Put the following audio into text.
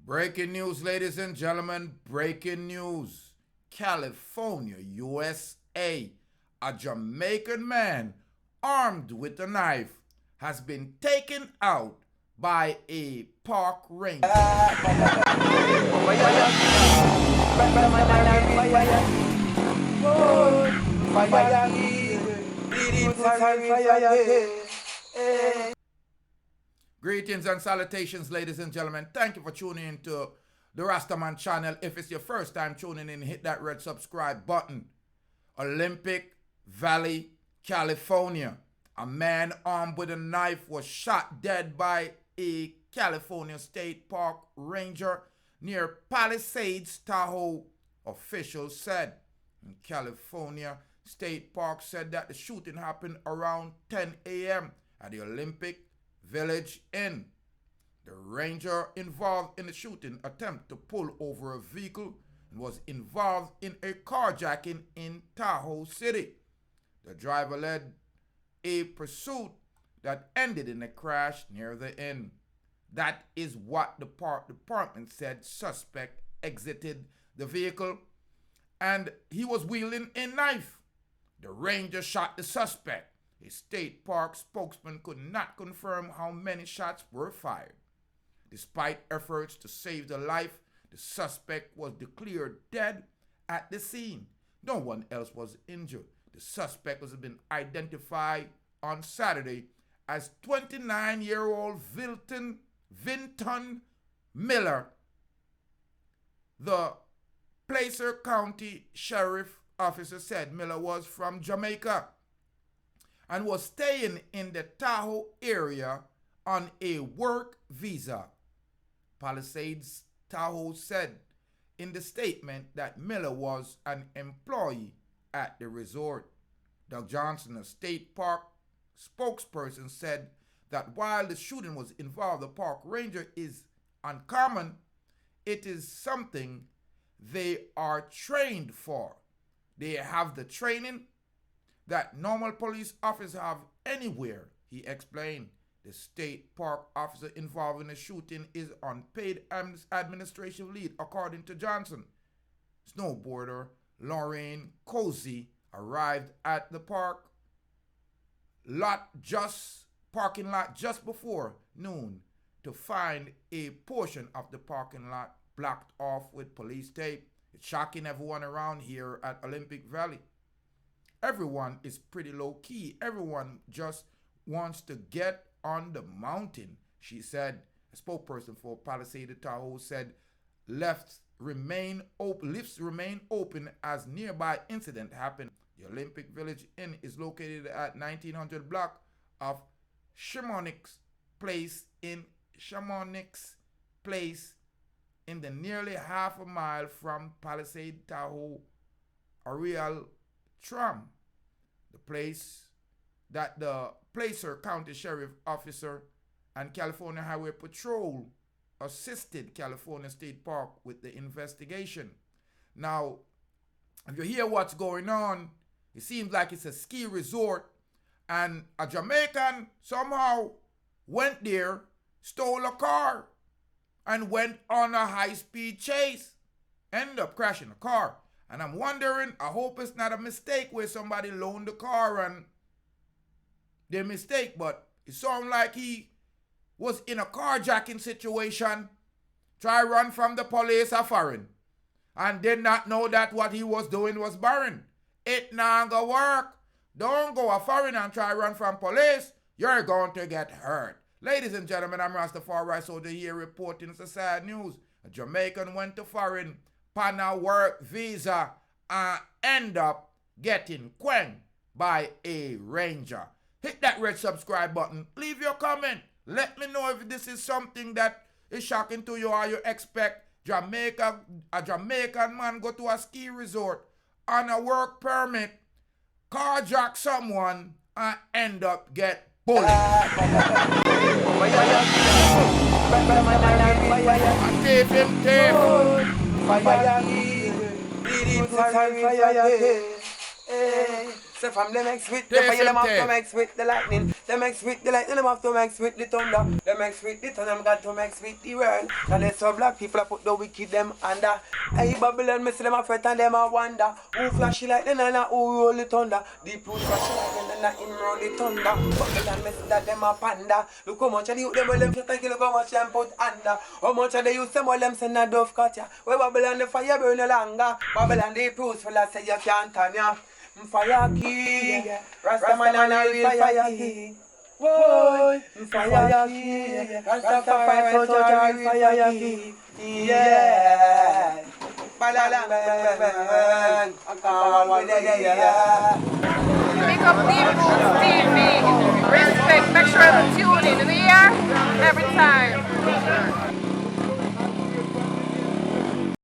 Breaking news, ladies and gentlemen. Breaking news. California, USA. A Jamaican man armed with a knife has been taken out by a park ranger. Greetings and salutations, ladies and gentlemen. Thank you for tuning in to the Rastaman channel. If it's your first time tuning in, hit that red subscribe button. Olympic Valley, California. A man armed with a knife was shot dead by a California State Park ranger near Palisades, Tahoe, officials said. In California State Park said that the shooting happened around 10 a.m. at the Olympic Village Inn. The ranger involved in the shooting attempted to pull over a vehicle and was involved in a carjacking in Tahoe City. The driver led a pursuit that ended in a crash near the inn. That is what the park department said. Suspect exited the vehicle and he was wielding a knife. The ranger shot the suspect. A state park spokesman could not confirm how many shots were fired. Despite efforts to save the life, the suspect was declared dead at the scene. No one else was injured. The suspect has been identified on Saturday as 29-year-old Vinton Miller. The Placer County Sheriff officer said Miller was from Jamaica and was staying in the Tahoe area on a work visa. Palisades, Tahoe said in the statement that Miller was an employee at the resort. Doug Johnson, a state park spokesperson, said that while the shooting was involved, the park ranger is uncommon. It is something they are trained for. They have the training that normal police officers have anywhere, he explained. The state park officer involved in the shooting is on paid administrative leave, according to Johnson. Snowboarder Lorraine Cozy arrived at the parking lot just before noon to find a portion of the parking lot blocked off with police tape. It's shocking everyone around here at Olympic Valley. Everyone is pretty low key. Everyone just wants to get on the mountain, she said. A spokesperson for Palisades Tahoe said lifts remain open as nearby incident happened. The Olympic Village Inn is located at 1900 block of Chamonix Place in the nearly half a mile from Palisades Tahoe Ariel Tram. The place that the Placer County Sheriff Officer and California Highway Patrol assisted California State Park with the investigation. Now, if you hear what's going on, it seems like it's a ski resort and a Jamaican somehow went there, stole a car, and went on a high-speed chase. Ended up crashing the car. And I'm wondering, I hope it's not a mistake where somebody loaned the car and they mistake, but it sounded like he was in a carjacking situation, try run from the police or foreign, and did not know that what he was doing was barren. It not gonna work. Don't go a foreign and try run from police. You're going to get hurt. Ladies and gentlemen, I'm Rastafari Soldier here reporting the sad news. A Jamaican went to foreign on a work visa and end up getting quenged by a ranger. Hit that red subscribe button. Leave your comment. Let me know if this is something that is shocking to you or you expect a Jamaican man go to a ski resort on a work permit, carjack someone, and end up get bullied. And tape him tape. So from them mix with the fire, them have to mix with the lightning. Them mix with the lightning, them have to mix with the thunder. Them mix with the thunder, them got to mix with the world. And they so black people I put the wicked them under. Hey Babylon, me see them a fret and them a wonder. Who flashy like the nana, who roll the thunder. Deep root flashy like the nana, him roll the thunder. Babylon, me see that them a panda. Look how much of the youth them, well them fret and kill, look how much them put under. How much of the youth them, well them send a dove cut ya. Where Babylon the fire burn no longer. Babylon the proofs full of say you can't turn ya. Fire king, Rastaman and a real fire king. Whoa, fire king, Rastafari soldier and fire king. Yeah, balang bang, Pick up Deep Roots TV. Respect. Make sure to tune in. You hear? Every time.